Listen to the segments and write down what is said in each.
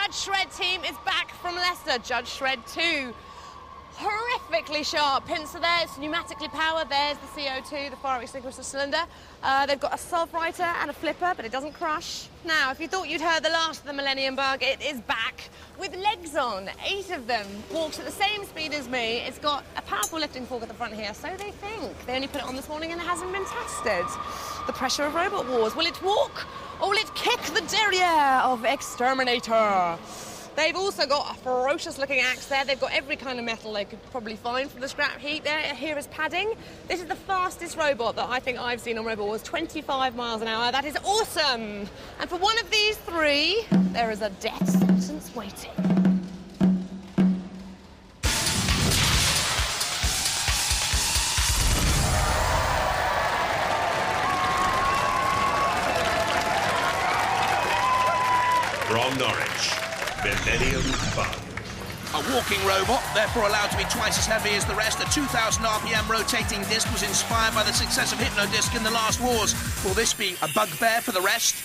Judge Shred team is back from Leicester. Judge Shred 2. Horrifically sharp pincer there. It's pneumatically powered. There's the CO2, the fire extinguisher cylinder. They've got a sulphuriter and a flipper, but it doesn't crush. Now, if you thought you'd heard the last of the Millennium Bug, it is back with legs on. 8 of them. Walks at the same speed as me. It's got a powerful lifting fork at the front here, so they think. They only put it on this morning and it hasn't been tested. The pressure of Robotwars. Will it walk or will it kick the derriere of Exterminator? They've also got a ferocious-looking axe there. They've got every kind of metal they could probably find from the scrap heap there. Here is padding. This is the fastest robot that I think I've seen on Robotwars, 25 miles an hour. That is awesome. And for one of these 3, there is a death sentence waiting. From Norwich, Millennium Bug. A walking robot, therefore allowed to be twice as heavy as the rest. A 2,000 RPM rotating disc was inspired by the success of Hypnodisc in the last wars. Will this be a bugbear for the rest?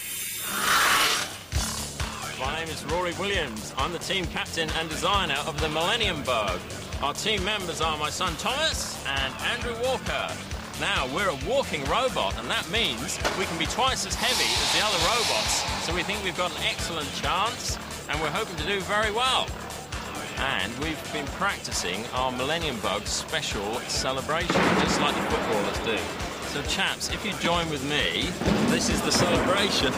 My name is Rory Williams. I'm the team captain and designer of the Millennium Bug. Our team members are my son Thomas and Andrew Walker. Now, we're a walking robot, and that means we can be twice as heavy as the other robots. So we think we've got an excellent chance, and we're hoping to do very well. And we've been practicing our Millennium Bug special celebration, just like the footballers do. So, chaps, if you join with me, this is the celebration.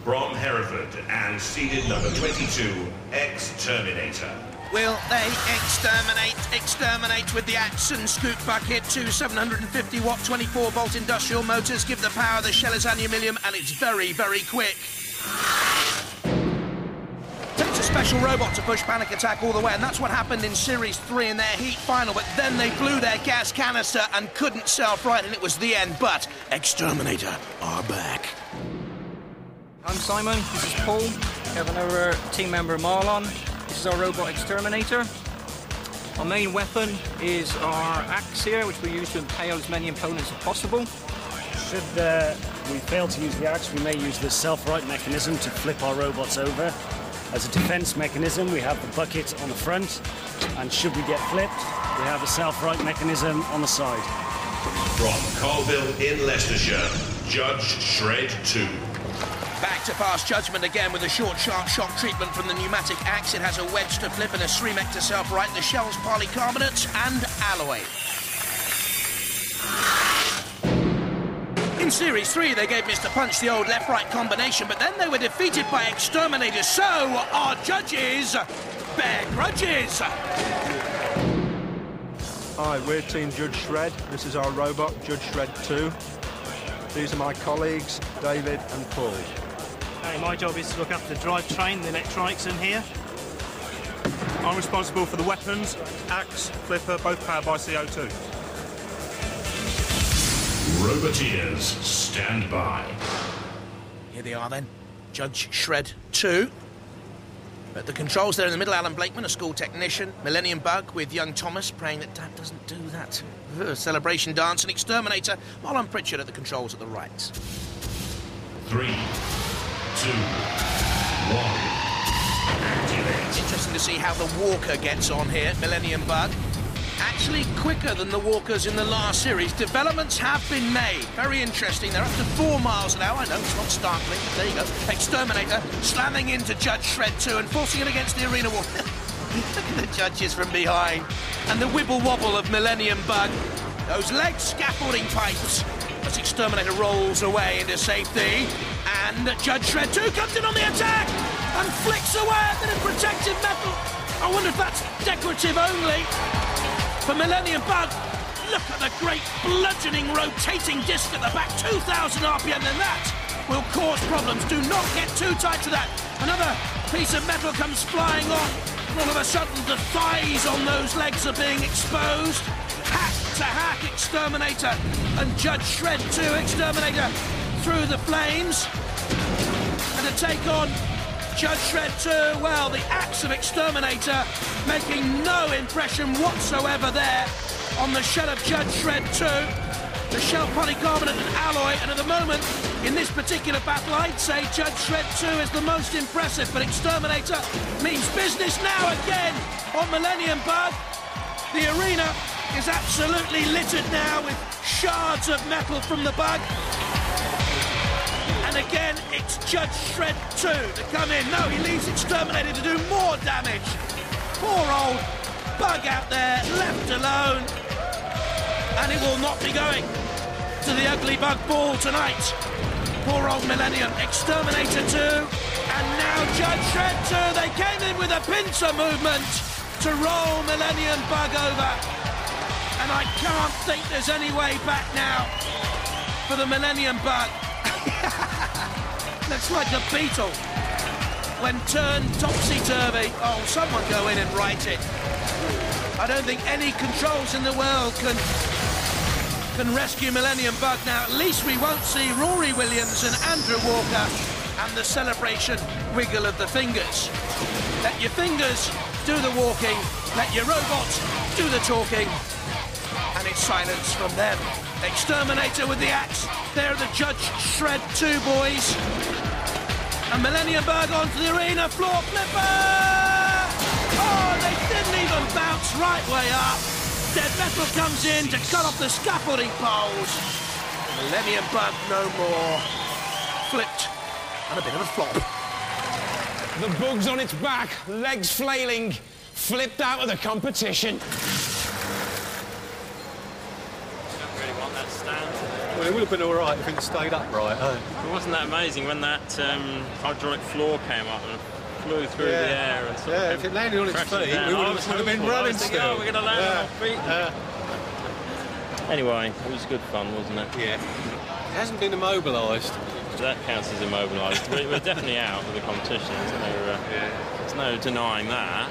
From Hereford and seeded number 22, X-Terminator. Will they exterminate with the axe and scoop bucket? 2 750-watt, 24-volt industrial motors give the power. The shell is aluminium, and it's very, very quick. Takes a special robot to push panic attack all the way, and that's what happened in Series 3 in their heat final, but then they blew their gas canister and couldn't self-right, and it was the end. But Exterminator are back. I'm Simon, this is Paul. We have another team member, Marlon. This is our robot Exterminator. Our main weapon is our axe here, which we use to impale as many opponents as possible. Should we fail to use the axe, we may use the self-right mechanism to flip our robots over. As a defense mechanism, we have the bucket on the front, and should we get flipped, we have a self-right mechanism on the side. From Colville in Leicestershire, Judge Shred 2. Back to pass judgment again with a short, sharp shock treatment from the pneumatic axe. It has a wedge to flip and a streamek to self-right. The shell's polycarbonate and alloy. In Series 3, they gave Mr. Punch the old left-right combination, but then they were defeated by Exterminator, so our judges bear grudges. Hi, we're Team Judge Shred. This is our robot, Judge Shred 2. These are my colleagues, David and Paul. Hey, my job is to look after the drivetrain, the electronics in here. I'm responsible for the weapons, axe, flipper, both powered by CO2. Roboteers, stand by. Here they are then, Judge Shred 2. At the controls there in the middle, Alan Blakeman, a school technician. Millennium Bug with young Thomas, praying that Dad doesn't do that celebration dance. And Exterminator, Marlon Pritchard at the controls at the right. 3, 2, 1. Activate. Interesting to see how the Walker gets on here, Millennium Bug. Actually quicker than the Walkers in the last series. Developments have been made. Very interesting. They're up to 4 miles an hour. I know it's not startling, but there you go. Exterminator slamming into Judge Shred 2 and forcing it against the arena wall. Look at the judges from behind. And the wibble-wobble of Millennium Bug. Those leg scaffolding pipes as Exterminator rolls away into safety. And Judge Shred 2 comes in on the attack and flicks away a bit of protective metal. I wonder if that's decorative only. For Millennium Bug, look at the great bludgeoning rotating disc at the back, 2,000 RPM, and that will cause problems. Do not get too tight to that. Another piece of metal comes flying off. All of a sudden, the thighs on those legs are being exposed. Hack to hack, Exterminator, and Judge Shred 2, Exterminator through the flames. And to take on Judge Shred 2, well, the axe of Exterminator making no impression whatsoever there on the shell of Judge Shred 2. the shell polycarbonate and alloy, and at the moment, in this particular battle, I'd say Judge Shred 2 is the most impressive, but Exterminator means business now again on Millennium Bug. The arena is absolutely littered now with shards of metal from the Bug. And again, it's Judge Shred 2 to come in. No, he leaves Exterminator to do more damage. Poor old Bug out there, left alone. And it will not be going to the ugly Bug ball tonight. Poor old Millennium. Exterminator 2, and now Judge Shred 2. They came in with a pincer movement to roll Millennium Bug over. And I can't think there's any way back now for the Millennium Bug. Looks like a beetle when turned topsy-turvy. Oh, someone go in and write it. I don't think any controls in the world can rescue Millennium Bug now. At least we won't see Rory Williams and Andrew Walker and the celebration wiggle of the fingers. Let your fingers do the walking, let your robots do the talking, and it's silence from them. Exterminator with the axe. They're the Judge Shred 2 boys. And Millennium Bug onto the arena floor flipper! Oh, they didn't even bounce right way up. Dead Metal comes in to cut off the scaffolding poles. Millennium Bug no more. Flipped and a bit of a flop. The Bug's on its back, legs flailing, flipped out of the competition. Well, it would have been all right if it stayed upright. It wasn't that amazing when that hydraulic floor came up and flew through the air and sort of if it landed on its feet, we would have been running still. Oh, we're going to land on our feet. Anyway, it was good fun, wasn't it? Yeah. It hasn't been immobilised. That counts as immobilised. We're definitely out of the competition. There's no denying that.